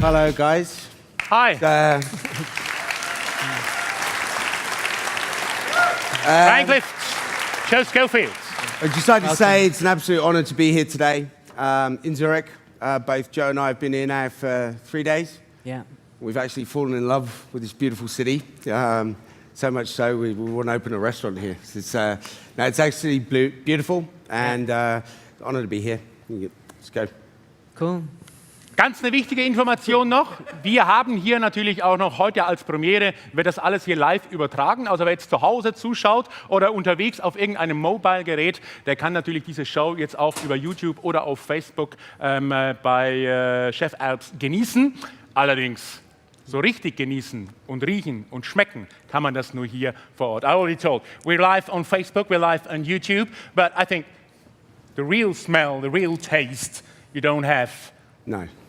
Hello, guys. Hi. Ryan Clift, Joe Schofield. I'd just like to say it's an absolute honour to be here today in Zurich. Both Joe and I have been here now for 3 days. Yeah. We've actually fallen in love with this beautiful city. So much so we want to open a restaurant here. It's actually beautiful and honour to be here. Let's go. Cool. Ganz eine wichtige Information noch. Wir haben hier natürlich auch noch heute als Premiere, wird das alles hier live übertragen. Also wer jetzt zu Hause zuschaut oder unterwegs auf irgendeinem Mobile-Gerät, der kann natürlich diese Show jetzt auch über YouTube oder auf Facebook bei ChefAlps genießen. Allerdings so richtig genießen und riechen und schmecken kann man das nur hier vor Ort. I already told, we're live on Facebook, we're live on YouTube, but I think the real smell, the real taste you don't have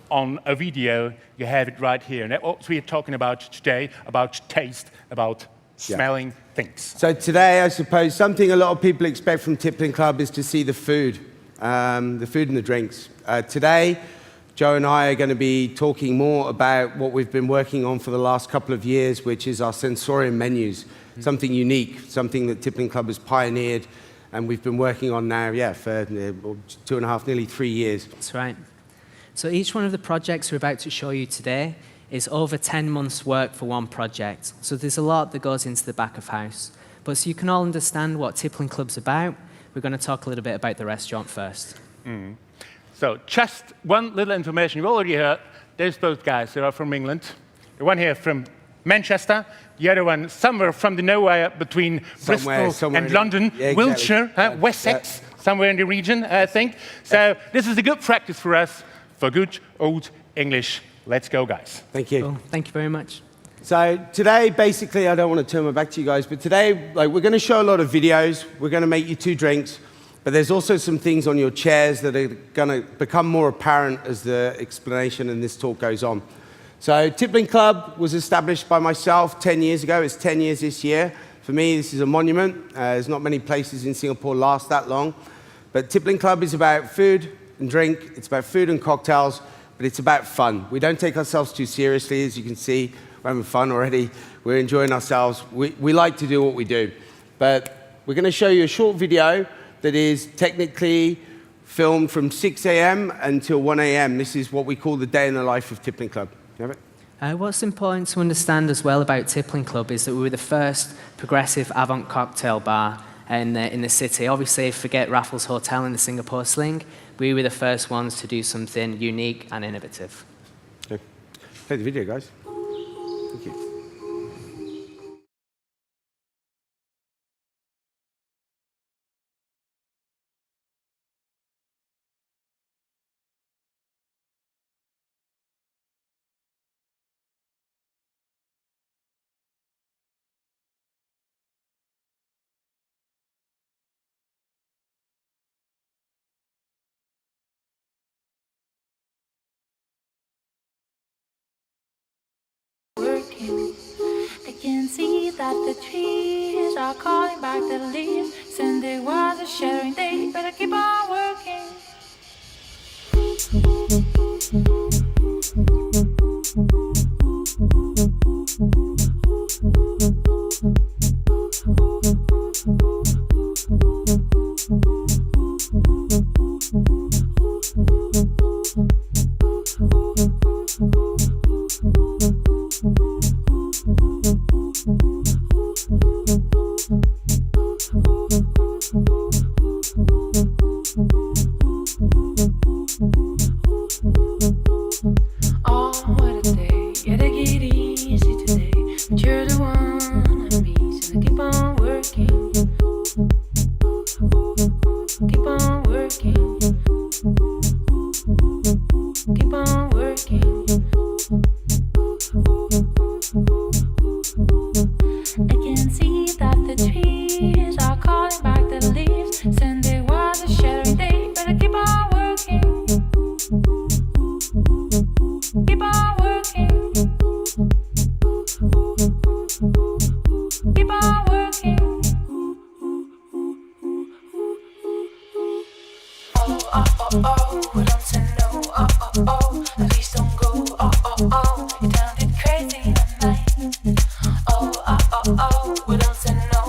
on a video, you have it right here. And that's what we're talking about today, about taste, about smelling things. So today, I suppose, something a lot of people expect from Tippling Club is to see the food and the drinks. Today, Joe and I are going to be talking more about what we've been working on for the last couple of years, which is our sensorium menus, something unique, something that Tippling Club has pioneered, and we've been working on now, for 2.5, nearly 3 years. That's right. So each one of the projects we're about to show you today is over 10 months' work for one project. So there's a lot that goes into the back of house. But so you can all understand what Tippling Club's about, we're going to talk a little bit about the restaurant first. So just one little information. You've already heard, there's both guys that are from England. The one here from Manchester, the other one somewhere from the nowhere between Bristol and London, Wiltshire, Wessex, somewhere in the region, I think. So this is a good practice for us for good old English. Let's go, guys. Thank you. Cool. Thank you very much. So today, basically, I don't want to turn my back to you guys, but today, we're going to show a lot of videos. We're going to make you 2 drinks. But there's also some things on your chairs that are going to become more apparent as the explanation and this talk goes on. So Tippling Club was established by myself 10 years ago. It's 10 years this year. For me, this is a monument. There's not many places in Singapore last that long. But Tippling Club is about food and drink. It's about food and cocktails, but it's about fun. We don't take ourselves too seriously. As you can see, we're having fun already. We're enjoying ourselves. We like to do what we do. But we're going to show you a short video that is technically filmed from 6 a.m. until 1 a.m. This is what we call the day in the life of Tippling Club. You have it? What's important to understand as well about Tippling Club is that we were the first progressive avant cocktail bar in the city. Obviously, forget Raffles Hotel in the Singapore sling. We were the first ones to do something unique and innovative. Okay. Play the video, guys. Thank you. I can see that the trees are calling back the leaves. Sunday was a shattering day, better keep on working. Sunday was a shattering day, better keep on working. we don't say no, please don't go, you turned it crazy in the night. We don't say no,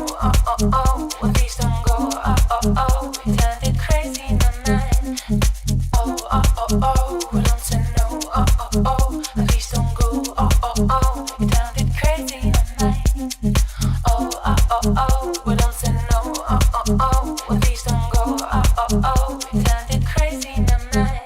please don't go, you turned it crazy in the night. We don't say no, please don't go, you turned it crazy in the night. We don't say no, please don't go, you turned it crazy in the night.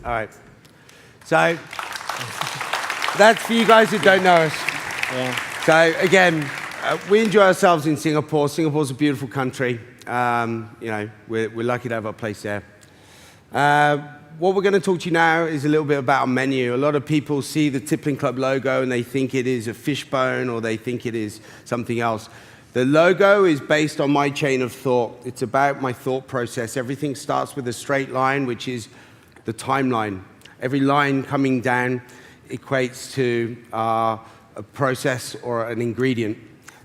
All right. So that's for you guys who don't know us. Yeah. So again, we enjoy ourselves in Singapore. Singapore's a beautiful country. We're lucky to have our place there. What we're going to talk to you now is a little bit about our menu. A lot of people see the Tippling Club logo and they think it is a fishbone or they think it is something else. The logo is based on my chain of thought. It's about my thought process. Everything starts with a straight line, which is the timeline. Every line coming down equates to a process or an ingredient.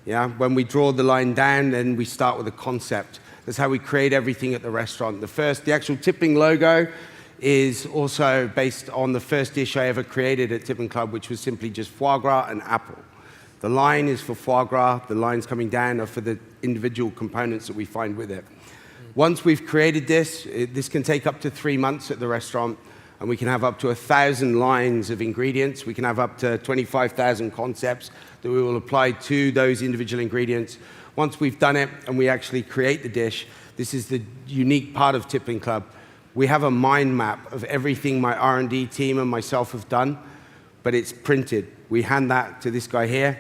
Yeah? When we draw the line down, then we start with a concept. That's how we create everything at the restaurant. The actual tippling logo is also based on the first dish I ever created at Tippling Club, which was simply just foie gras and apple. The line is for foie gras, the lines coming down are for the individual components that we find with it. Once we've created this, this can take up to 3 months at the restaurant, and we can have up to 1,000 lines of ingredients. We can have up to 25,000 concepts that we will apply to those individual ingredients. Once we've done it and we actually create the dish, this is the unique part of Tippling Club. We have a mind map of everything my R&D team and myself have done, but it's printed. We hand that to this guy here.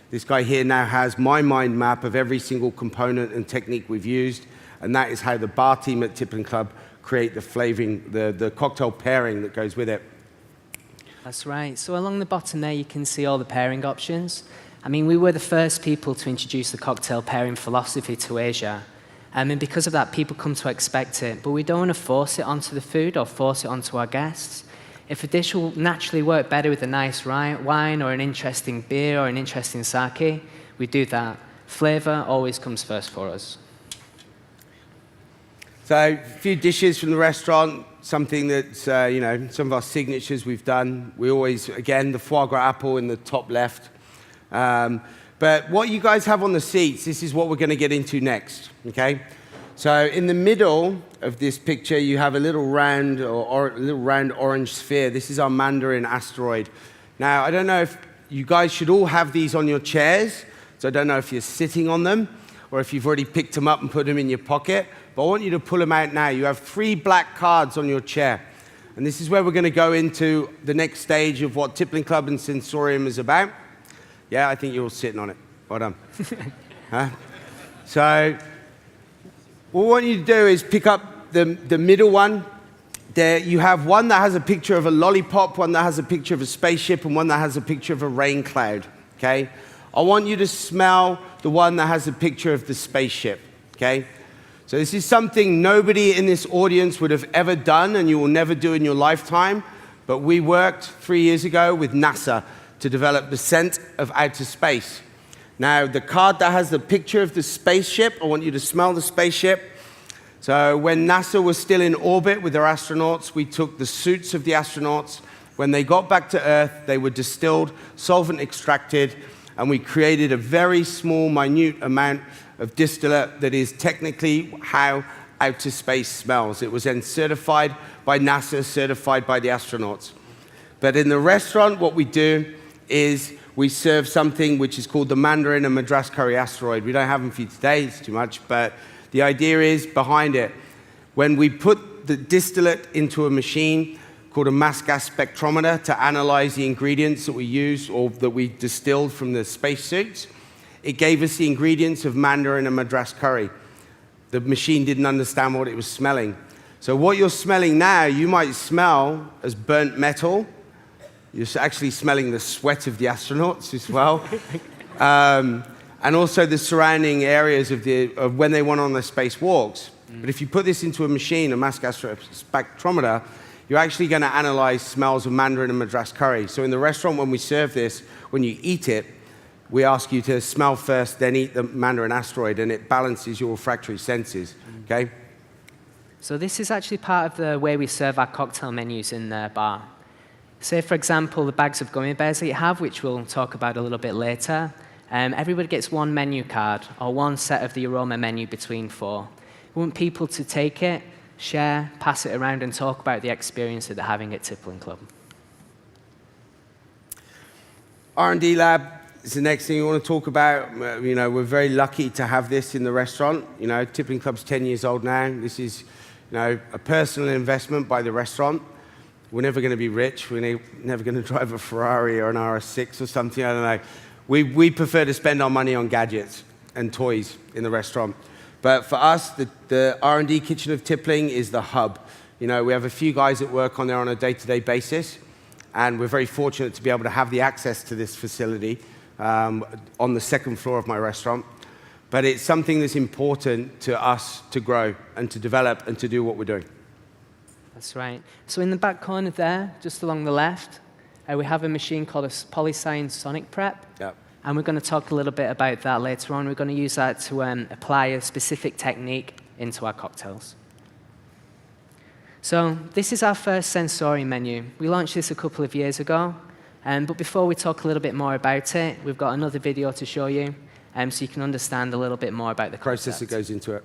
This guy here now has my mind map of every single component and technique we've used, and that is how the bar team at Tippling Club create the flavoring, the cocktail pairing that goes with it. That's right. So along the bottom there, you can see all the pairing options. I mean, we were the first people to introduce the cocktail pairing philosophy to Asia. And because of that, people come to expect it. But we don't want to force it onto the food or force it onto our guests. If a dish will naturally work better with a nice wine or an interesting beer or an interesting sake, we do that. Flavor always comes first for us. So a few dishes from the restaurant, something that's, some of our signatures we've done. We always, again, the foie gras apple in the top left. But what you guys have on the seats, this is what we're going to get into next, okay? So in the middle of this picture, you have a little round orange sphere. This is our Mandarin asteroid. Now, I don't know if you guys should all have these on your chairs, so I don't know if you're sitting on them or if you've already picked them up and put them in your pocket, but I want you to pull them out now. You have 3 black cards on your chair, and this is where we're going to go into the next stage of what Tippling Club and Sensorium is about. Yeah, I think you're all sitting on it. Well done. So what we want you to do is pick up the middle one. There you have one that has a picture of a lollipop, one that has a picture of a spaceship, and one that has a picture of a rain cloud, okay? I want you to smell the one that has a picture of the spaceship, okay? So this is something nobody in this audience would have ever done, and you will never do in your lifetime, but we worked 3 years ago with NASA to develop the scent of outer space. Now, the card that has the picture of the spaceship, I want you to smell the spaceship. So when NASA was still in orbit with their astronauts, we took the suits of the astronauts. When they got back to Earth, they were distilled, solvent extracted, and we created a very small, minute amount of distillate that is technically how outer space smells. It was then certified by NASA, certified by the astronauts. But in the restaurant, what we do is we serve something which is called the Mandarin and Madras curry asteroid. We don't have them for you today, it's too much, but the idea is behind it. When we put the distillate into a machine called a mass gas spectrometer to analyze the ingredients that we use or that we distilled from the spacesuits, it gave us the ingredients of Mandarin and Madras curry. the machine didn't understand what it was smelling. So what you're smelling now, you might smell as burnt metal. You're actually smelling the sweat of the astronauts as well. And also the surrounding areas of when they went on their spacewalks. But if you put this into a machine, a mass spectrometer, you're actually going to analyze smells of Mandarin and Madras curry. So in the restaurant, when we serve this, when you eat it, we ask you to smell first, then eat the Mandarin asteroid, and it balances your olfactory senses, okay? So this is actually part of the way we serve our cocktail menus in the bar. Say, for example, the bags of gummy bears that you have, which we'll talk about a little bit later. Everybody gets one menu card, or one set of the aroma menu between 4. We want people to take it, share, pass it around, and talk about the experience that they're having at Tippling Club. R&D lab is the next thing you want to talk about. You know, we're very lucky to have this in the restaurant. You know, Tippling Club's 10 years old now. This is, you know, a personal investment by the restaurant. We're never going to be rich. We're never going to drive a Ferrari or an RS6 or something. I don't know. We prefer to spend our money on gadgets and toys in the restaurant. But for us, the R&D kitchen of Tippling is the hub. You know, we have a few guys that work on there on a day-to-day basis, and we're very fortunate to be able to have the access to this facility on the second floor of my restaurant. But it's something that's important to us to grow and to develop and to do what we're doing. That's right. So in the back corner there, just along the left, we have a machine called a Polyscience Sonic Prep. Yep. And we're going to talk a little bit about that later on. We're going to use that to apply a specific technique into our cocktails. So this is our first sensory menu. We launched this a couple of years ago. But before we talk a little bit more about it, we've got another video to show you so you can understand a little bit more about the process concept. that goes into it.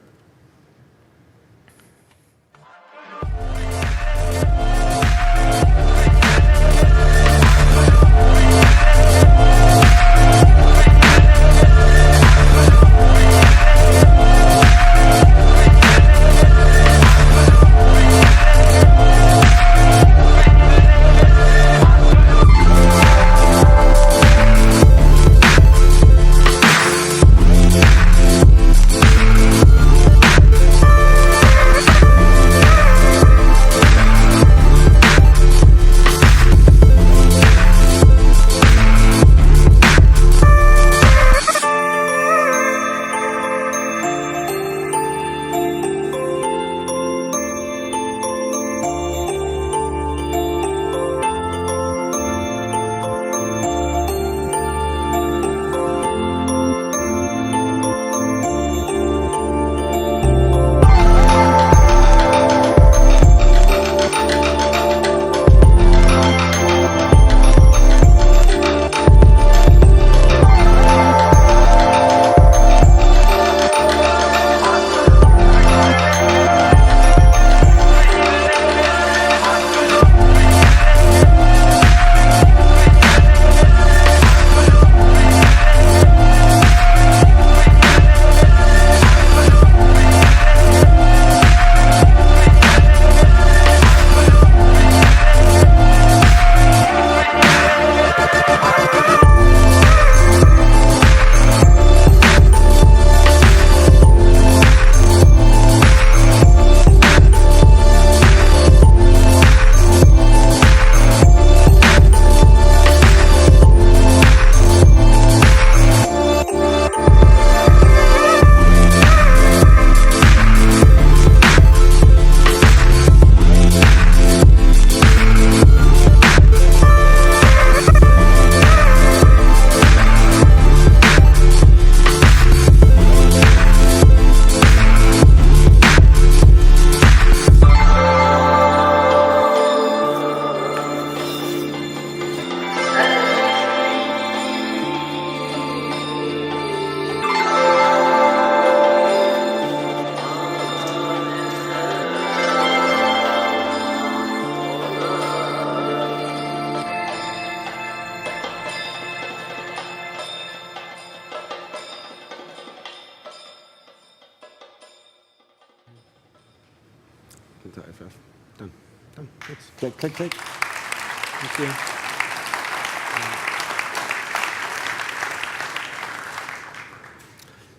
Done. Done. Thanks. Click, click, click. Thank you.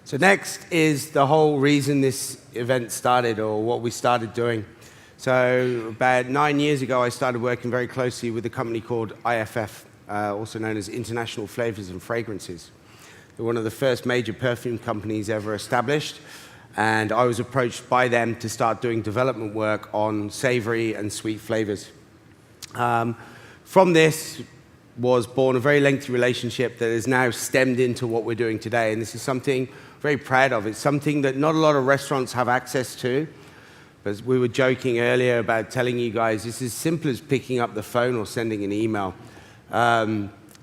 So next is the whole reason this event started, or what we started doing. So about 9 years ago, I started working very closely with a company called IFF, also known as International Flavors and Fragrances. They're one of the first major perfume companies ever established, and I was approached by them to start doing development work on savory and sweet flavors. From this was born a very lengthy relationship that has now stemmed into what we're doing today, and this is something I'm very proud of. It's something that not a lot of restaurants have access to. As we were joking earlier about telling you guys, it's as simple as picking up the phone or sending an email.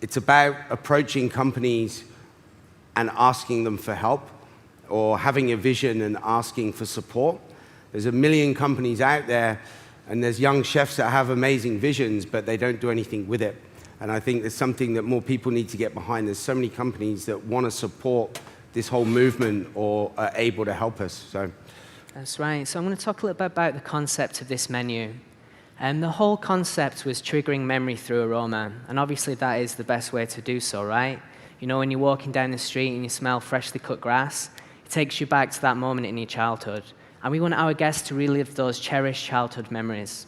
It's about approaching companies and asking them for help, or having a vision and asking for support. There's a million companies out there, and there's young chefs that have amazing visions, but they don't do anything with it. And I think there's something that more people need to get behind. There's so many companies that want to support this whole movement or are able to help us. So. That's right. So I'm going to talk a little bit about the concept of this menu. And the whole concept was triggering memory through aroma. And obviously that is the best way to do so, right? You know, when you're walking down the street and you smell freshly cut grass, it takes you back to that moment in your childhood. And we want our guests to relive those cherished childhood memories.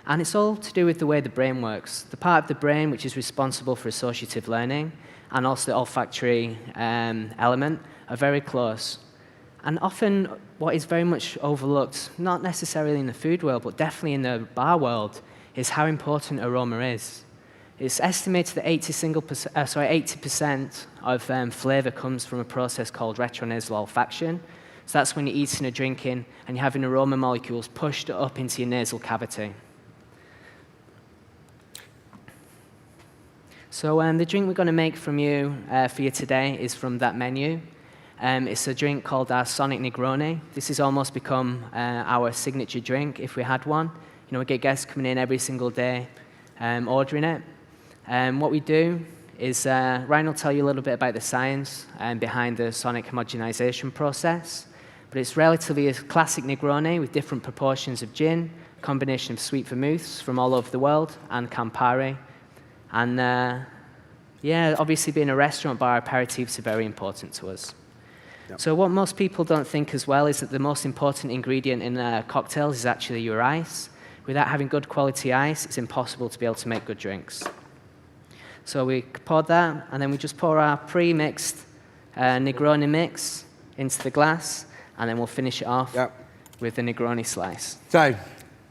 And it's all to do with the way the brain works. The part of the brain which is responsible for associative learning and also the olfactory element are very close. And often what is very much overlooked, not necessarily in the food world, but definitely in the bar world, is how important aroma is. It's estimated that 80% of flavor comes from a process called retronasal olfaction. So that's when you're eating or drinking and you're having aroma molecules pushed up into your nasal cavity. So the drink we're going to make for you today is from that menu. It's a drink called our Sonic Negroni. This has almost become our signature drink, if we had one. You know, we get guests coming in every single day ordering it. What we do is, Ryan will tell you a little bit about the science behind the sonic homogenization process. But it's relatively a classic Negroni with different proportions of gin, a combination of sweet vermouths from all over the world, and Campari. And yeah, obviously being a restaurant bar, aperitifs are very important to us. Yep. So what most people don't think as well is that the most important ingredient in cocktails is actually your ice. Without having good quality ice, it's impossible to be able to make good drinks. So we pour that, and then we just pour our pre-mixed Negroni mix into the glass, and then we'll finish it off with the Negroni slice. So,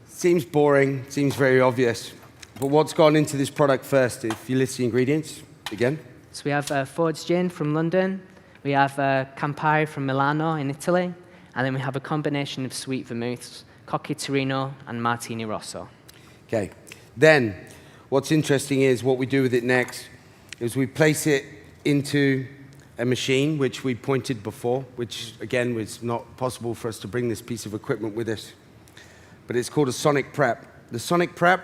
seems boring, seems very obvious, but what's gone into this product first? If you list the ingredients again. So we have Ford's Gin from London, we have Campari from Milano in Italy, and then we have a combination of sweet vermouths, Cocchi Torino and Martini Rosso. Okay, then what's interesting is what we do with it next is we place it into a machine, which we pointed before, which again was not possible for us to bring this piece of equipment with us. But it's called a sonic prep. The sonic prep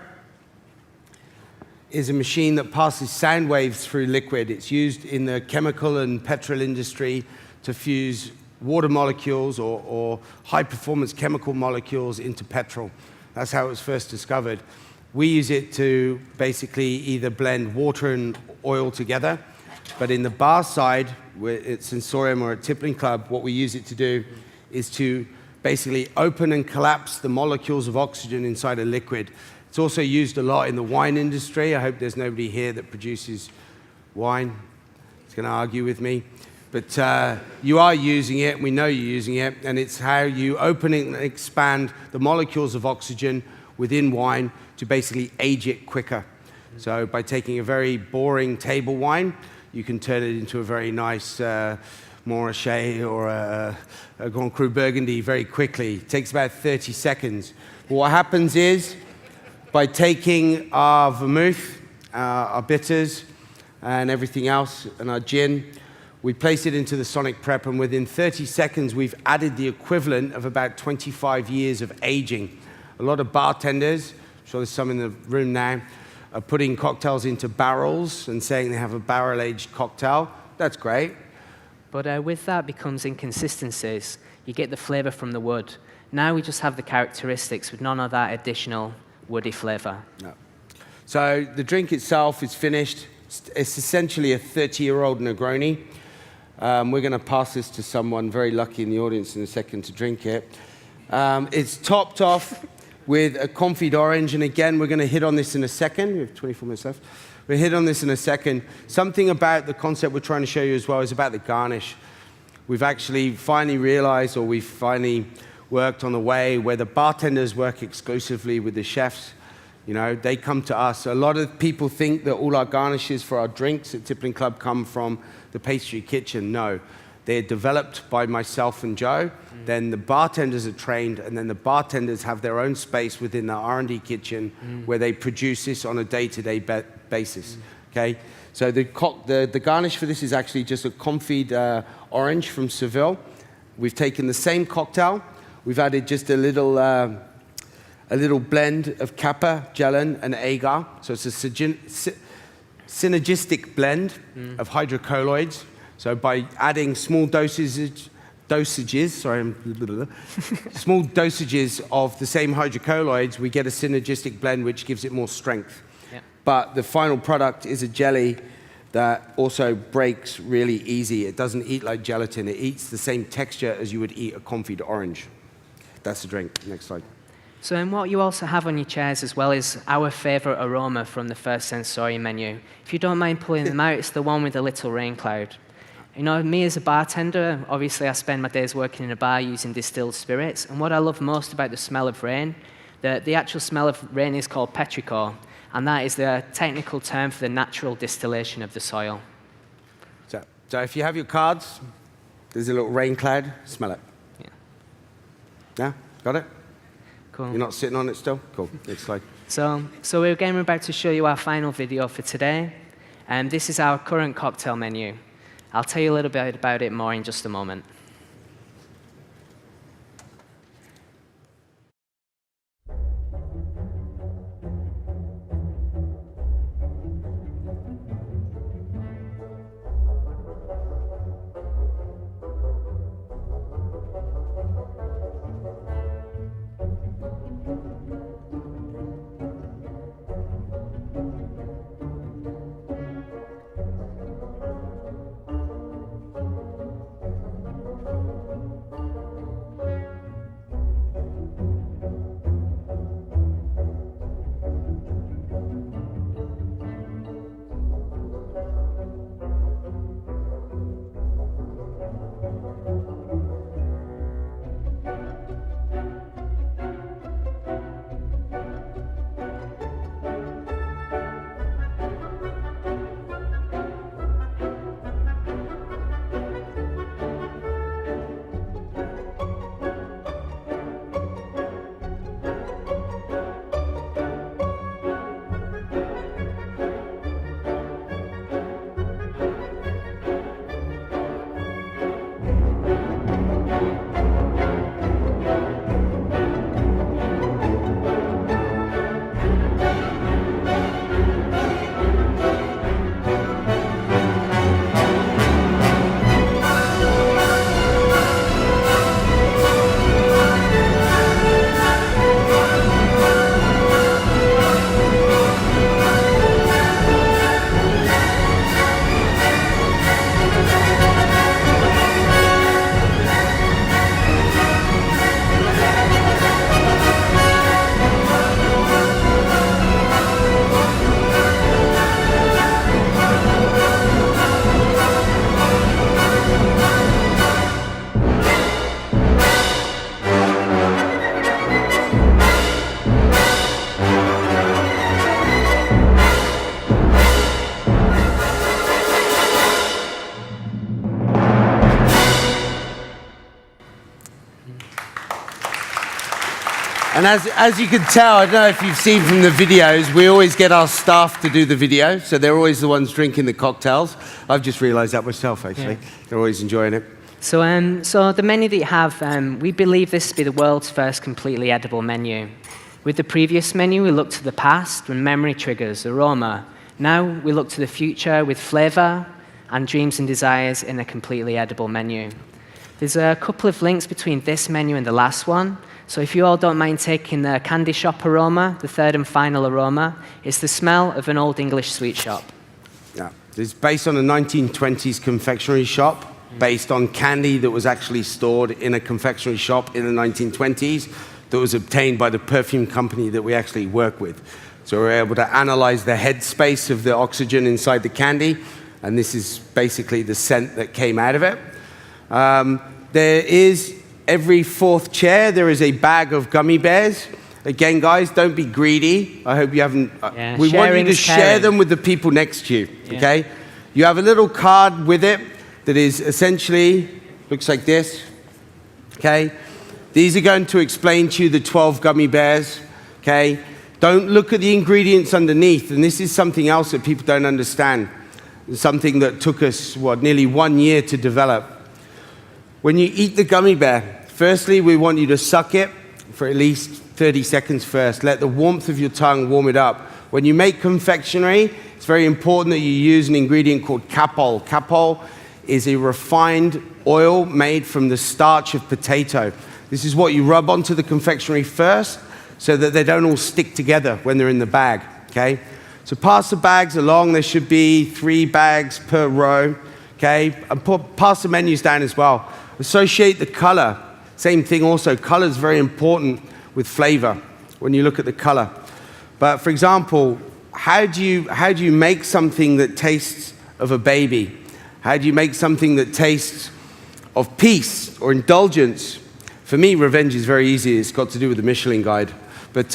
is a machine that passes sound waves through liquid. It's used in the chemical and petrol industry to fuse water molecules or high-performance chemical molecules into petrol. That's how it was first discovered. We use it to basically either blend water and oil together, but in the bar side, at Sensorium or at Tippling Club, what we use it to do is to basically open and collapse the molecules of oxygen inside a liquid. It's also used a lot in the wine industry. I hope there's nobody here that produces wine. It's going to argue with me. But you are using it, we know you're using it, and it's how you open and expand the molecules of oxygen within wine to basically age it quicker. So by taking a very boring table wine, you can turn it into a very nice Montrachet or a Grand Cru Burgundy very quickly. It takes about 30 seconds. But what happens is, by taking our vermouth, our bitters, and everything else, and our gin, we place it into the sonic prep, and within 30 seconds, we've added the equivalent of about 25 years of aging. A lot of bartenders, I'm sure there's some in the room now, are putting cocktails into barrels and saying they have a barrel-aged cocktail. That's great. But with that becomes inconsistencies. You get the flavor from the wood. Now we just have the characteristics with none of that additional woody flavor. No. So the drink itself is finished. It's essentially a 30-year-old Negroni. We're going to pass this to someone very lucky in the audience in a second to drink it. It's topped off with a confit orange, and again, we're going to hit on this in a second. We have 24 minutes left. We'll hit on this in a second. Something about the concept we're trying to show you as well is about the garnish. We've actually finally realized, or we've finally worked on a way where the bartenders work exclusively with the chefs. You know, they come to us. A lot of people think that all our garnishes for our drinks at Tippling Club come from the pastry kitchen. No, they're developed by myself and Joe. Then the bartenders are trained, and then the bartenders have their own space within the R&D kitchen where they produce this on a day-to-day basis. Okay, so the garnish for this is actually just a confit orange from Seville. We've taken the same cocktail. We've added just a little blend of kappa, gellan, and agar. So it's a synergistic blend of hydrocolloids. So by adding small dosages, small dosages of the same hydrocolloids, we get a synergistic blend which gives it more strength. Yeah. But the final product is a jelly that also breaks really easy. It doesn't eat like gelatin. It eats the same texture as you would eat a confit orange. That's the drink. Next slide. So and what you also have on your chairs as well is our favorite aroma from the first sensory menu. If you don't mind pulling them out, it's the one with the little rain cloud. You know, me as a bartender, obviously I spend my days working in a bar using distilled spirits, and what I love most about the smell of rain, the actual smell of rain is called petrichor, and that is the technical term for the natural distillation of the soil. So if you have your cards, there's a little rain cloud, smell it. Yeah. Yeah, got it? Cool. You're not sitting on it still? Cool, next slide. So we're about to show you our final video for today, and this is our current cocktail menu. I'll tell you a little bit about it more in just a moment. And as you can tell, I don't know if you've seen from the videos, we always get our staff to do the video, so they're always the ones drinking the cocktails. I've just realized that myself, actually. Yeah. They're always enjoying it. So the menu that you have, we believe this to be the world's first completely edible menu. With the previous menu, we looked to the past when memory triggers aroma. Now we look to the future with flavor and dreams and desires in a completely edible menu. There's a couple of links between this menu and the last one. So if you all don't mind taking the candy shop aroma, the third and final aroma, it's the smell of an old English sweet shop. Yeah, it's based on a 1920s confectionery shop based on candy that was actually stored in a confectionery shop in the 1920s that was obtained by the perfume company that we actually work with. So we're able to analyze the headspace of the oxygen inside the candy, and this is basically the scent that came out of it. There is, every fourth chair, there is a bag of gummy bears. Again, guys, don't be greedy. I hope you haven't. We want you to share them with the people next to you, okay? You have a little card with it that is essentially, looks like this, okay? These are going to explain to you the 12 gummy bears, okay? Don't look at the ingredients underneath, and this is something else that people don't understand. Something that took us, nearly 1 year to develop. When you eat the gummy bear, firstly, we want you to suck it for at least 30 seconds first. Let the warmth of your tongue warm it up. When you make confectionery, it's very important that you use an ingredient called capol. Capol is a refined oil made from the starch of potato. This is what you rub onto the confectionery first so that they don't all stick together when they're in the bag, okay? So pass the bags along. There should be 3 bags per row, okay? And pass the menus down as well. Associate the color. Same thing also. Color is very important with flavor when you look at the color. But for example, how do you make something that tastes of a baby? How do you make something that tastes of peace or indulgence? For me, revenge is very easy. It's got to do with the Michelin guide. But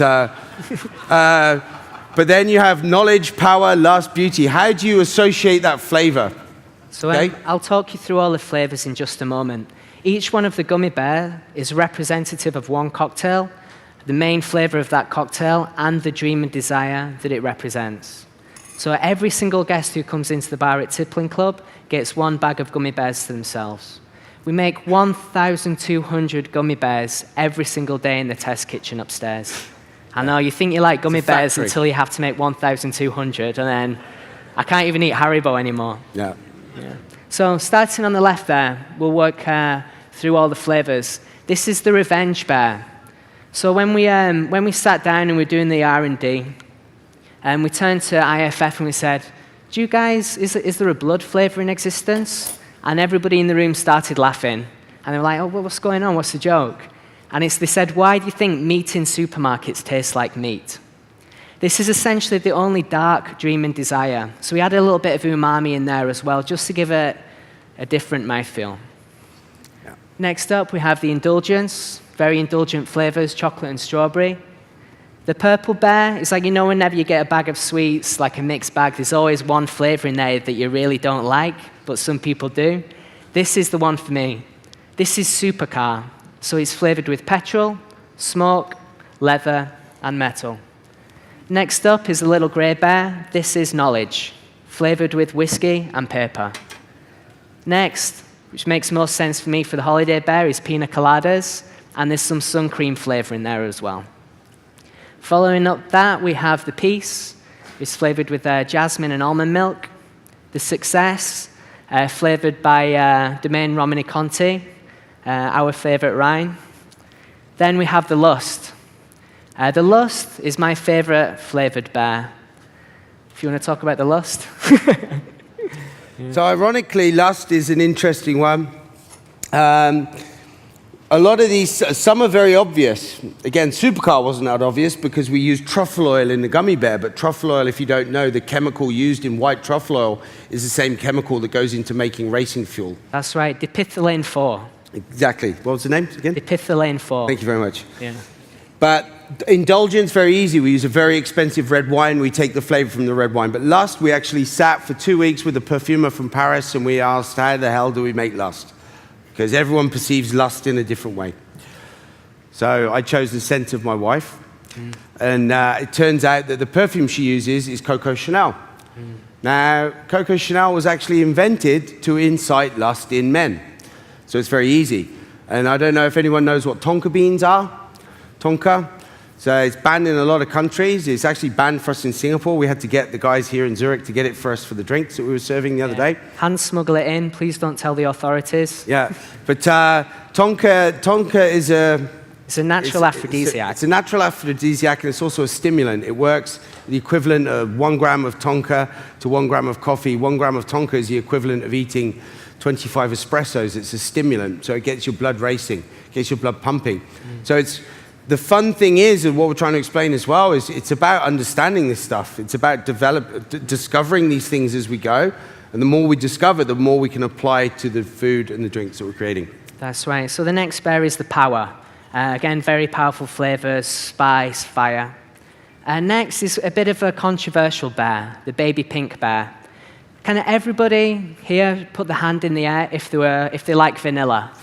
then you have knowledge, power, lust, beauty. How do you associate that flavor? So I'll talk you through all the flavors in just a moment. Each one of the gummy bear is representative of one cocktail, the main flavor of that cocktail, and the dream and desire that it represents. So every single guest who comes into the bar at Tippling Club gets 1 bag of gummy bears to themselves. We make 1,200 gummy bears every single day in the test kitchen upstairs. I know, you think you like gummy bears until you have to make 1,200, and then I can't even eat Haribo anymore. Yeah. So starting on the left there, we'll work through all the flavors. This is the revenge bear. So when we sat down and we were doing the R&D, we turned to IFF and we said, "Do you guys, is there a blood flavor in existence?" And everybody in the room started laughing. And they were like, "Oh, well, what's going on? What's the joke?" And they said, "Why do you think meat in supermarkets tastes like meat?" This is essentially the only dark dream and desire. So we added a little bit of umami in there as well, just to give it a different mouthfeel. Yeah. Next up, we have the indulgence, very indulgent flavors, chocolate and strawberry. The purple bear is like, whenever you get a bag of sweets, like a mixed bag, there's always one flavor in there that you really don't like, but some people do. This is the one for me. This is supercar. So it's flavored with petrol, smoke, leather, and metal. Next up is a little grey bear. This is knowledge, flavored with whiskey and paper. Next, which makes most sense for me for the holiday bear, is pina coladas, and there's some sun cream flavor in there as well. Following up that, we have the peace. It's flavored with jasmine and almond milk. The success, flavored by Domaine Romani Conti, our favorite wine. Then we have the lust. The lust is my favorite flavored bear. If you want to talk about the lust. So ironically, lust is an interesting one. A lot of these, some are very obvious. Again, supercar wasn't that obvious because we used truffle oil in the gummy bear, but truffle oil, if you don't know, the chemical used in white truffle oil is the same chemical that goes into making racing fuel. That's right, dipethylene 4. Exactly. What was the name again? Dipethylene 4. Thank you very much. Yeah. But indulgence, very easy. We use a very expensive red wine. We take the flavor from the red wine. But lust, we actually sat for 2 weeks with a perfumer from Paris, and we asked, how the hell do we make lust? Because everyone perceives lust in a different way. So I chose the scent of my wife. And it turns out that the perfume she uses is Coco Chanel. Now, Coco Chanel was actually invented to incite lust in men. So it's very easy. And I don't know if anyone knows what tonka beans are. Tonka. So it's banned in a lot of countries. It's actually banned for us in Singapore. We had to get the guys here in Zurich to get it for us for the drinks that we were serving the other day. Hand smuggle it in. Please don't tell the authorities. Yeah. But tonka is It's a natural aphrodisiac. It's a natural aphrodisiac, and it's also a stimulant. It works the equivalent of 1 gram of tonka to 1 gram of coffee. 1 gram of tonka is the equivalent of eating 25 espressos. It's a stimulant, so it gets your blood racing, gets your blood pumping. So the fun thing is, and what we're trying to explain as well, is it's about understanding this stuff. It's about discovering these things as we go, and the more we discover, the more we can apply to the food and the drinks that we're creating. That's right. So the next bear is the power. Again, very powerful flavors, spice, fire. Next is a bit of a controversial bear, the baby pink bear. Kind of everybody here put the hand in the air if they like vanilla.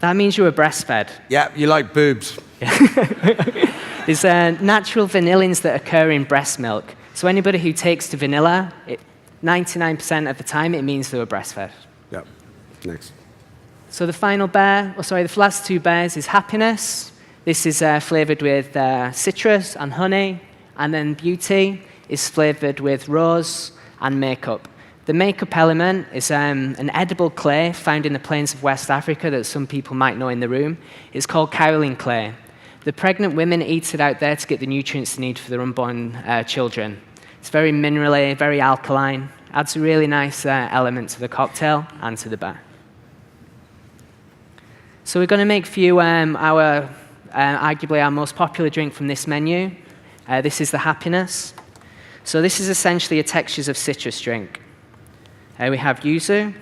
That means you were breastfed. Yeah, you like boobs. There's natural vanillins that occur in breast milk. So anybody who takes to vanilla, 99% of the time, it means they were breastfed. Yeah, next. So the final bear, the last 2 bears is happiness. This is flavored with citrus and honey. And then beauty is flavored with rose and makeup. The makeup element is an edible clay found in the plains of West Africa that some people might know in the room. It's called kaolin clay. The pregnant women eat it out there to get the nutrients they need for their unborn children. It's very minerally, very alkaline. Adds a really nice element to the cocktail and to the bear. So we're going to make for you arguably our most popular drink from this menu. This is the happiness. So this is essentially a textures of citrus drink. We have yuzu.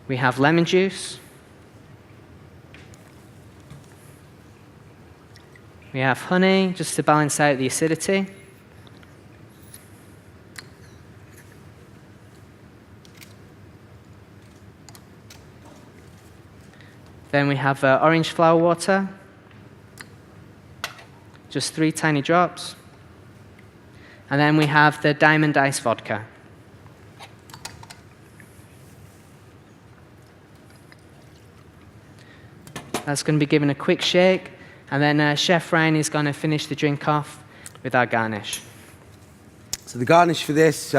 We have lemon juice. We have honey, just to balance out the acidity. Then we have orange flower water, just 3 tiny drops. And then we have the diamond ice vodka. That's going to be given a quick shake, and then Chef Ryan is going to finish the drink off with our garnish. So the garnish for this, it's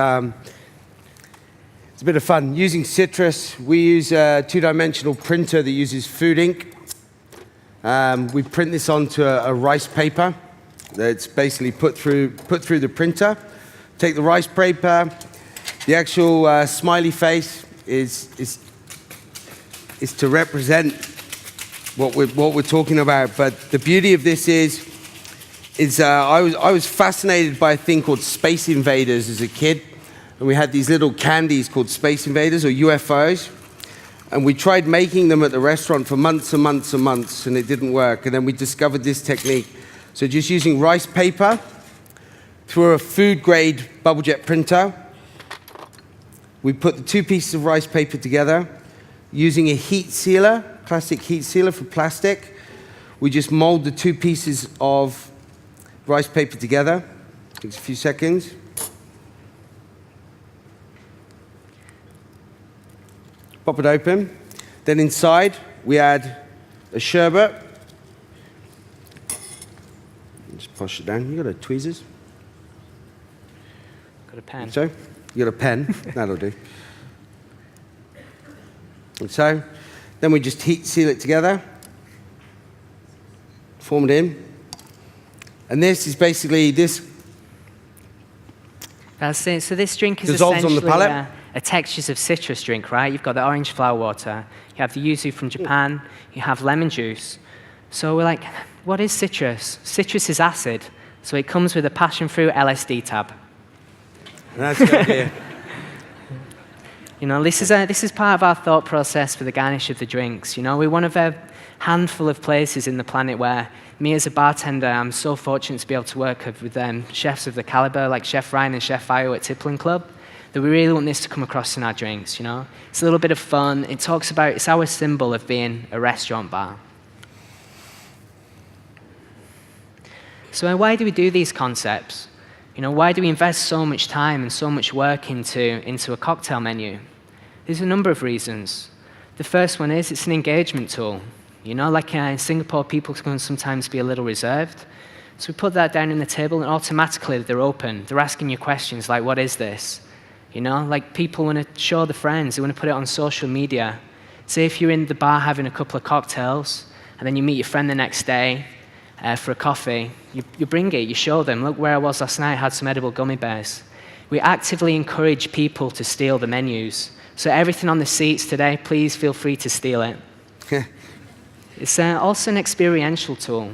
a bit of fun. Using citrus, we use a 2-dimensional printer that uses food ink. We print this onto a rice paper that's basically put through the printer. Take the rice paper, the actual smiley face is to represent what we're talking about. But the beauty of this is I was fascinated by a thing called Space Invaders as a kid. And we had these little candies called Space Invaders or UFOs. And we tried making them at the restaurant for months and months and months, and it didn't work. And then we discovered this technique. So just using rice paper through a food-grade bubble jet printer, we put the 2 pieces of rice paper together. Using a heat sealer, classic heat sealer for plastic, we just mold the 2 pieces of rice paper together. Takes a few seconds. Pop it open. Then inside, we add a sherbet. Just push it down. You got a tweezers? Got a pen. So, you got a pen. That'll do. And so, then we just heat seal it together. Form it in. And this is basically this. That's it. So this drink is dissolves on the essentially palate. A textures of citrus drink, right? You've got the orange flower water, you have the yuzu from Japan, you have lemon juice. So we're like, what is citrus? Citrus is acid, so it comes with a passion fruit LSD tab. That's the idea. You know, this is part of our thought process for the garnish of the drinks. You know, we're one of a handful of places in the planet where me as a bartender, I'm so fortunate to be able to work with chefs of the caliber like Chef Ryan and Chef Ayo at Tippling Club, that we really want this to come across in our drinks, you know? It's a little bit of fun. It's our symbol of being a restaurant bar. So why do we do these concepts? You know, why do we invest so much time and so much work into a cocktail menu? There's a number of reasons. The first one is it's an engagement tool. You know, like in Singapore, people can sometimes be a little reserved. So we put that down on the table, and automatically they're open. They're asking you questions like, what is this? You know, like people want to show the friends, they want to put it on social media. Say if you're in the bar having a couple of cocktails, and then you meet your friend the next day for a coffee, you bring it, you show them, look where I was last night, I had some edible gummy bears. We actively encourage people to steal the menus. So everything on the seats today, please feel free to steal it. It's also an experiential tool.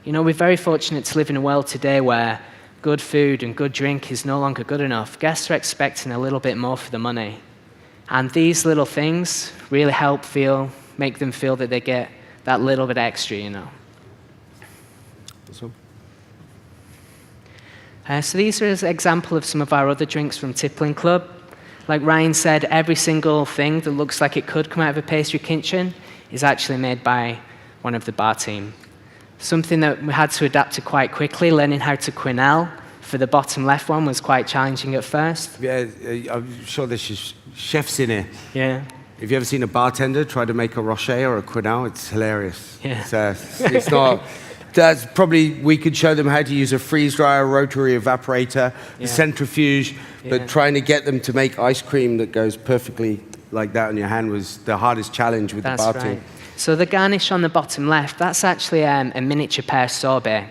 You know, we're very fortunate to live in a world today where good food and good drink is no longer good enough. Guests are expecting a little bit more for the money. And these little things really help make them feel that they get that little bit extra, you know. Awesome. So these are an example of some of our other drinks from Tippling Club. Like Ryan said, every single thing that looks like it could come out of a pastry kitchen is actually made by one of the bar team. Something that we had to adapt to quite quickly, learning how to quenelle for the bottom left one was quite challenging at first. Yeah, I'm sure there's chefs in here. Yeah. Have you ever seen a bartender try to make a rocher or a quenelle? It's hilarious. Yeah. It's not... That's probably, we could show them how to use a freeze dryer, rotary evaporator, a centrifuge, but trying to get them to make ice cream that goes perfectly like that on your hand was the hardest challenge with the bar team. Right. So the garnish on the bottom left, that's actually a miniature pear sorbet.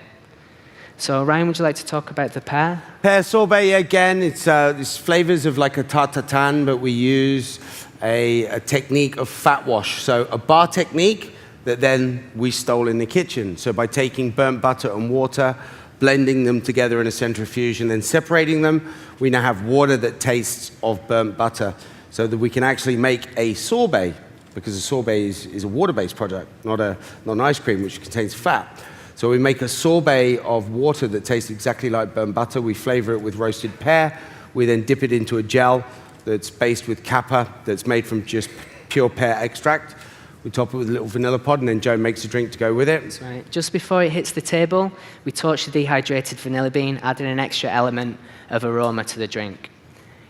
So Ryan, would you like to talk about the pear? Pear sorbet, again, it's flavors of like a tarte tatin, but we use a technique of fat wash. So a bar technique that then we stole in the kitchen. So by taking burnt butter and water, blending them together in a centrifuge and then separating them, we now have water that tastes of burnt butter so that we can actually make a sorbet, because a sorbet is a water-based product, not an ice cream which contains fat. So we make a sorbet of water that tastes exactly like burnt butter. We flavor it with roasted pear. We then dip it into a gel that's based with kappa, that's made from just pure pear extract. We top it with a little vanilla pod, and then Joe makes a drink to go with it. That's right. Just before it hits the table, we torch the dehydrated vanilla bean, adding an extra element of aroma to the drink.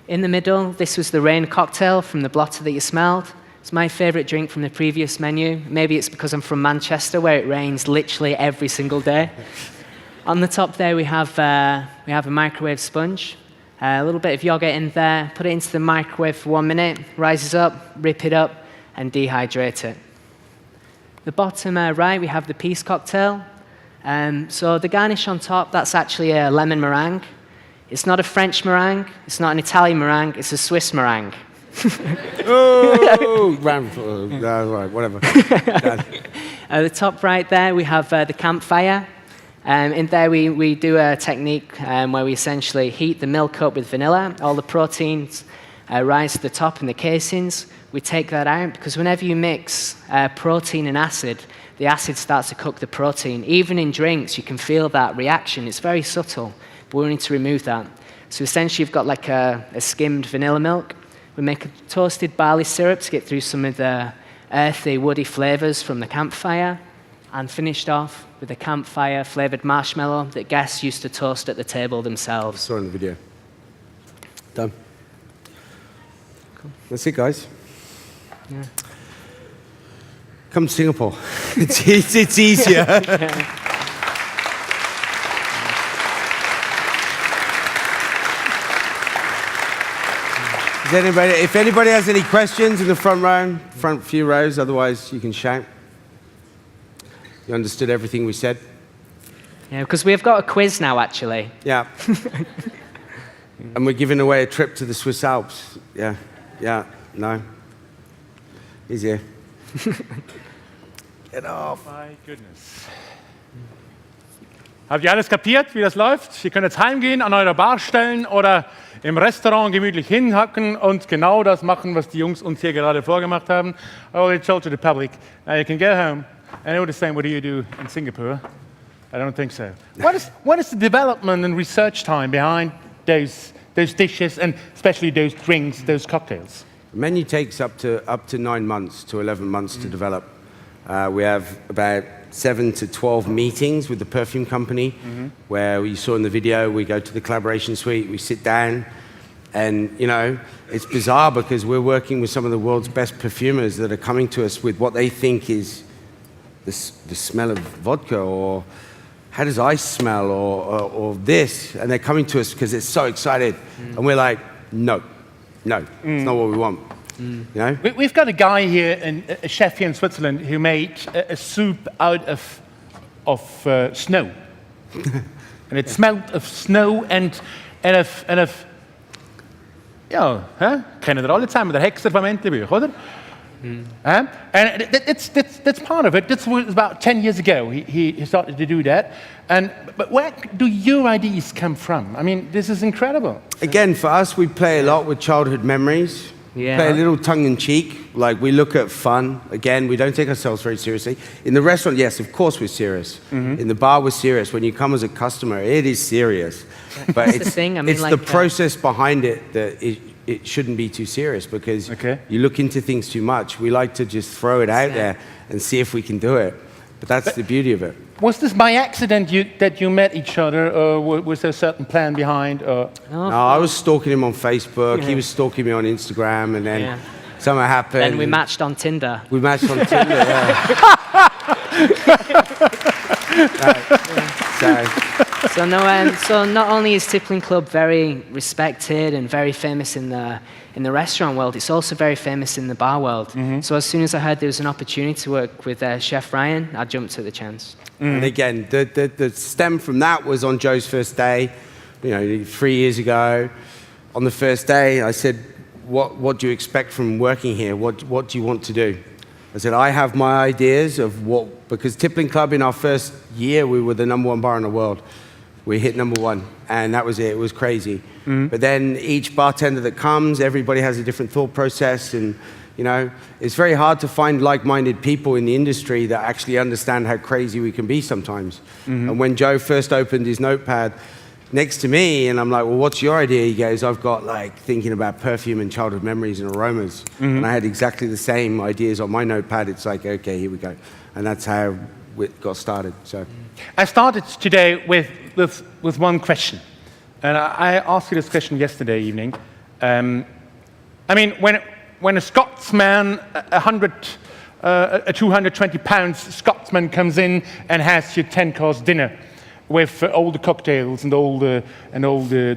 In the middle, this was the rain cocktail from the blotter that you smelled. It's my favorite drink from the previous menu. Maybe it's because I'm from Manchester, where it rains literally every single day. On the top there, we have a microwave sponge. A little bit of yogurt in there. Put it into the microwave for 1 minute. Rises up, rip it up, and dehydrate it. The bottom right, we have the peace cocktail. So the garnish on top, that's actually a lemon meringue. It's not a French meringue, it's not an Italian meringue, it's a Swiss meringue. Oh, right, whatever. At the top right there, we have the campfire. In there, we do a technique where we essentially heat the milk up with vanilla. All the proteins rise to the top in the casings. We take that out because whenever you mix protein and acid, the acid starts to cook the protein. Even in drinks, you can feel that reaction. It's very subtle, but we need to remove that. So essentially, you've got like a skimmed vanilla milk. We make a toasted barley syrup to get through some of the earthy, woody flavors from the campfire, and finished off with a campfire-flavored marshmallow that guests used to toast at the table themselves. Saw in the video. Done. Cool. That's it, guys. Yeah. Come to Singapore. It's easier. If anybody has any questions in the front few rows, otherwise you can shout. You understood everything we said? Yeah, because we've got a quiz now, actually. Yeah. And we're giving away a trip to the Swiss Alps. Yeah, no. He's here. Get off. My goodness. Habt ihr alles kapiert, wie das läuft? Ihr könnt jetzt heimgehen, an eurer Bar stellen oder im Restaurant gemütlich hinhacken und genau das machen, was die Jungs uns hier gerade vorgemacht haben. I already told to the public. Now you can go home and do the same. What do you do in Singapore? I don't think so. What is the development and research time behind those dishes and especially those drinks, those cocktails? The menu takes up to 9 months to 11 months to develop. We have about 7 to 12 meetings with the perfume company, where you saw in the video, we go to the collaboration suite, we sit down, and it's bizarre because we're working with some of the world's best perfumers that are coming to us with what they think is the smell of vodka, or how does ice smell, or this, and they're coming to us because they're so excited, and we're like, no, it's not what we want. You know? We've got a guy here, a chef here in Switzerland, who made a soup out of snow. And it smelled of snow and of ja, kennen wir alle zusammen, der Hexer vom Entlebuch, oder? And that's part of it. That was about 10 years ago he started to do that. But where do your ideas come from? I mean, this is incredible. Again, for us, we play a lot with childhood memories. Yeah. Play a little tongue-in-cheek. Like, we look at fun. Again, we don't take ourselves very seriously. In the restaurant, yes, of course we're serious. In the bar, we're serious. When you come as a customer, it is serious. But it's the thing. I mean, it's like, the process behind it that it shouldn't be too serious, because you look into things too much. We like to just throw it out there and see if we can do it. But that's the beauty of it. Was this by accident that you met each other, or was there a certain plan behind? Or? No, I was stalking him on Facebook. He was stalking me on Instagram, and then something happened. And we matched on Tinder. We matched on Tinder, yeah. So not only is Tippling Club very respected and very famous in the restaurant world, it's also very famous in the bar world. So as soon as I heard there was an opportunity to work with Chef Ryan, I jumped at the chance. And again, the stem from that was on Joe's first day, 3 years ago. On the first day, I said, what do you expect from working here? What do you want to do? I said, I have my ideas of because Tippling Club in our first year, we were the #1 bar in the world. We hit #1, and that was it. It was crazy. But then each bartender that comes, everybody has a different thought process, and it's very hard to find like-minded people in the industry that actually understand how crazy we can be sometimes. And when Joe first opened his notepad next to me, and I'm like, well, what's your idea? He goes, I've got thinking about perfume and childhood memories and aromas. And I had exactly the same ideas on my notepad. It's like, okay, here we go. And that's how it got started. So I started today with one question. And I asked you this question yesterday evening. I mean, when a Scotsman, a 220 pounds Scotsman comes in and has your 10-course dinner with all the cocktails and all the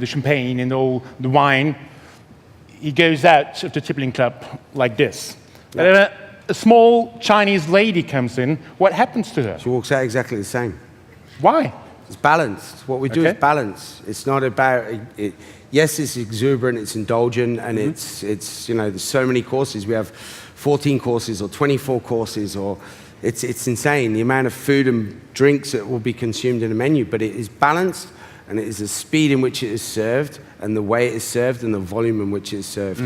champagne and all the wine, he goes out of the Tippling Club like this. Yeah. A small Chinese lady comes in. What happens to her? She walks out exactly the same. Why? It's balanced. What we do is balance. It's not about it. Yes, it's exuberant, it's indulgent, and it's there's so many courses. We have 14 courses or 24 courses, or it's insane, the amount of food and drinks that will be consumed in a menu. But it is balanced, and it is the speed in which it is served, and the way it is served, and the volume in which it is served.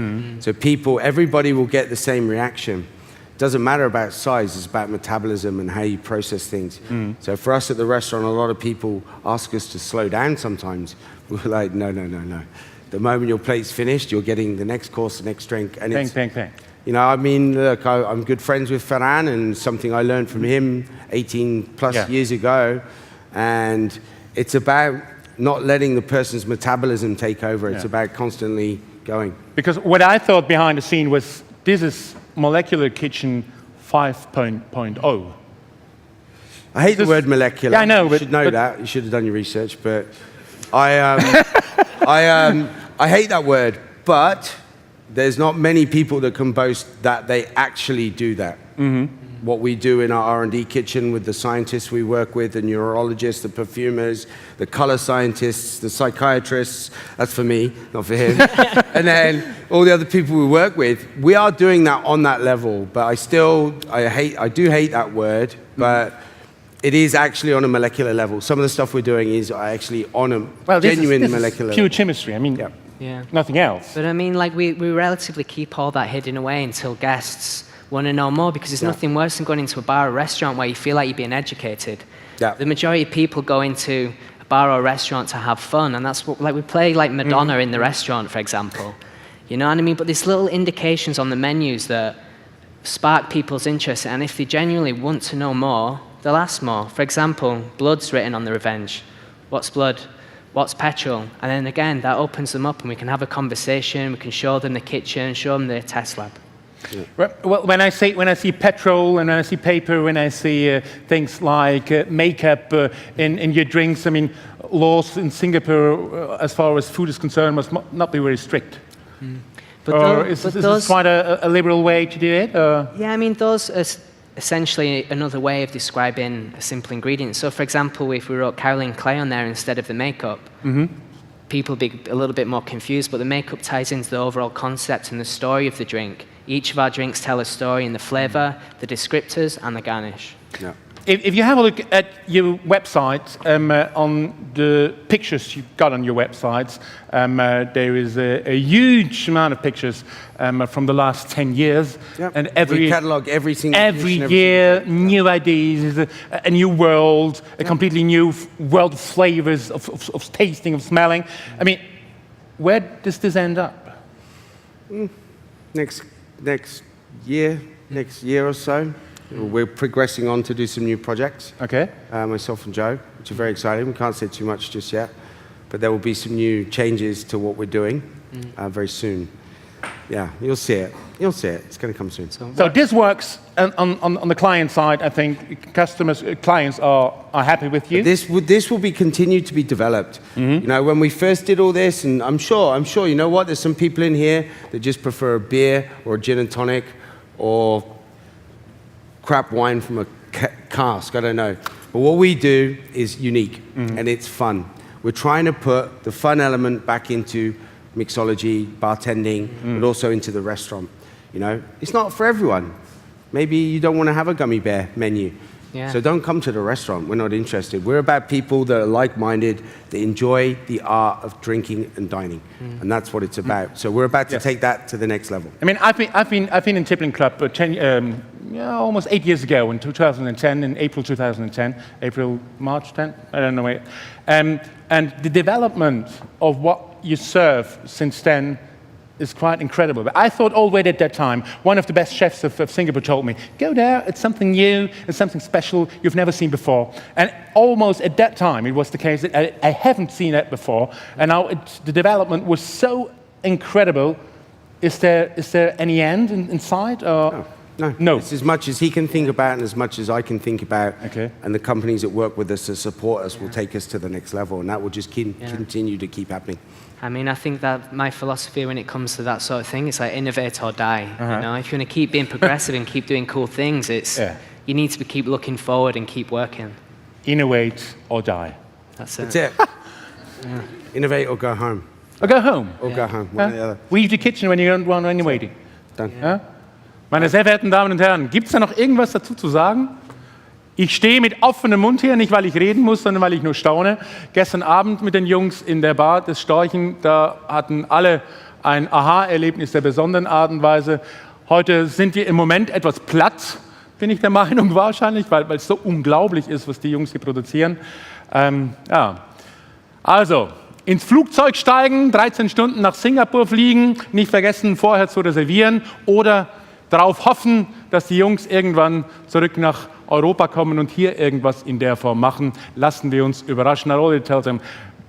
So everybody will get the same reaction. It doesn't matter about size, it's about metabolism and how you process things. So for us at the restaurant, a lot of people ask us to slow down sometimes. We're like, no. The moment your plate's finished, you're getting the next course, the next drink. And Bang. I mean, look, I'm good friends with Ferran, and something I learned from him 18 plus years ago. And it's about not letting the person's metabolism take over. It's about constantly going. Because what I thought behind the scene was, this is Molecular Kitchen 5.0. I hate the word molecular. Yeah, I know. You should know that. You should have done your research. But I hate that word. But there's not many people that can boast that they actually do that. What we do in our R&D kitchen with the scientists we work with, the neurologists, the perfumers, the color scientists, the psychiatrists, that's for me, not for him. And then all the other people we work with, we are doing that on that level. But I do hate that word, but it is actually on a molecular level. Some of the stuff we're doing is actually on a genuine molecular level. Pure chemistry, I mean, nothing else. But I mean, we relatively keep all that hidden away until guests want to know more, because there's nothing worse than going into a bar or restaurant where you feel like you're being educated. The majority of people go into a bar or restaurant to have fun, and that's what, we play Madonna in the restaurant, for example. You know what I mean? But there's little indications on the menus that spark people's interest, and if they genuinely want to know more, they'll ask more. For example, blood's written on the Revenge. What's blood? What's petrol? And then again, that opens them up, and we can have a conversation, we can show them the kitchen, show them the test lab. Well, when I see petrol, and when I see paper, when I see things like makeup in your drinks, I mean, laws in Singapore, as far as food is concerned, must not be very strict. Or is this quite a liberal way to do it? Or? Yeah, I mean, those are essentially another way of describing a simple ingredient. So, for example, if we wrote Caroline Clay on there instead of the makeup, people would be a little bit more confused, but the makeup ties into the overall concept and the story of the drink. Each of our drinks tell a story in the flavor, the descriptors, and the garnish. Yeah. If you have a look at your website, on the pictures you've got on your websites, there is a huge amount of pictures from the last 10 years. Yep. And we catalogue every single every year, new ideas, a new world, a completely new world of flavors, of tasting, of smelling. I mean, where does this end up? Next year or so. We're progressing on to do some new projects. Okay. Myself and Joe, which are very exciting. We can't say too much just yet, but there will be some new changes to what we're doing very soon. Yeah, you'll see it. You'll see it. It's going to come soon. So this works on the client side. I think clients are happy with you. This will be continued to be developed. You know, when we first did all this, and I'm sure, you know what? There's some people in here that just prefer a beer or a gin and tonic or crap wine from a cask, I don't know. But what we do is unique and it's fun. We're trying to put the fun element back into mixology, bartending, but also into the restaurant. You know, it's not for everyone. Maybe you don't want to have a gummy bear menu. Yeah. So don't come to the restaurant. We're not interested. We're about people that are like-minded, that enjoy the art of drinking and dining, and that's what it's about. So we're about to take that to the next level. I mean, I've been in Tippling Club almost 8 years ago, in 2010, in April 2010, March 10, I don't know. And the development of what you serve since then is quite incredible. But I thought already at that time, one of the best chefs of Singapore told me, go there, it's something new, it's something special you've never seen before. And almost at that time, it was the case that I haven't seen that before. And now the development was so incredible. Is there any end in sight? Or? No. It's as much as he can think about and as much as I can think about. Okay. And the companies that work with us to support us will take us to the next level. And that will just continue to keep happening. I mean, I think that my philosophy when it comes to that sort of thing is like innovate or die. You know, if you want to keep being progressive and keep doing cool things, you need to keep looking forward and keep working. Innovate or die. That's it. That's it. Innovate or go home. Or go home. Or go home. One or the other. Leave the kitchen when you don't want any waiting. Done. Ja? Meine sehr verehrten Damen und Herren, gibt es da noch irgendwas dazu zu sagen? Ich stehe mit offenem Mund hier, nicht weil ich reden muss, sondern weil ich nur staune. Gestern Abend mit den Jungs in der Bar des Storchen, da hatten alle ein Aha-Erlebnis der besonderen Art und Weise. Heute sind wir im Moment etwas platt, bin ich der Meinung wahrscheinlich, weil es so unglaublich ist, was die Jungs hier produzieren. Also, ins Flugzeug steigen, 13 Stunden nach Singapur fliegen, nicht vergessen vorher zu reservieren oder darauf hoffen, dass die Jungs irgendwann zurück nach Europa kommen und hier irgendwas in der Form machen. Lassen wir uns überraschen. I already tell them,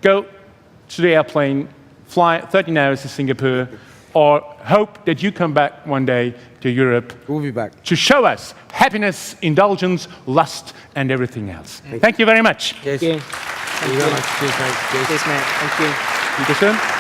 go to the airplane, fly 13 hours to Singapore, or hope that you come back one day to Europe. We'll be back. To show us happiness, indulgence, lust, and everything else. Thank you very much. Yes. Thank you. Thank you very much. Cheers, mate. Cheers. Cheers, mate. Thank you. Bitte schön.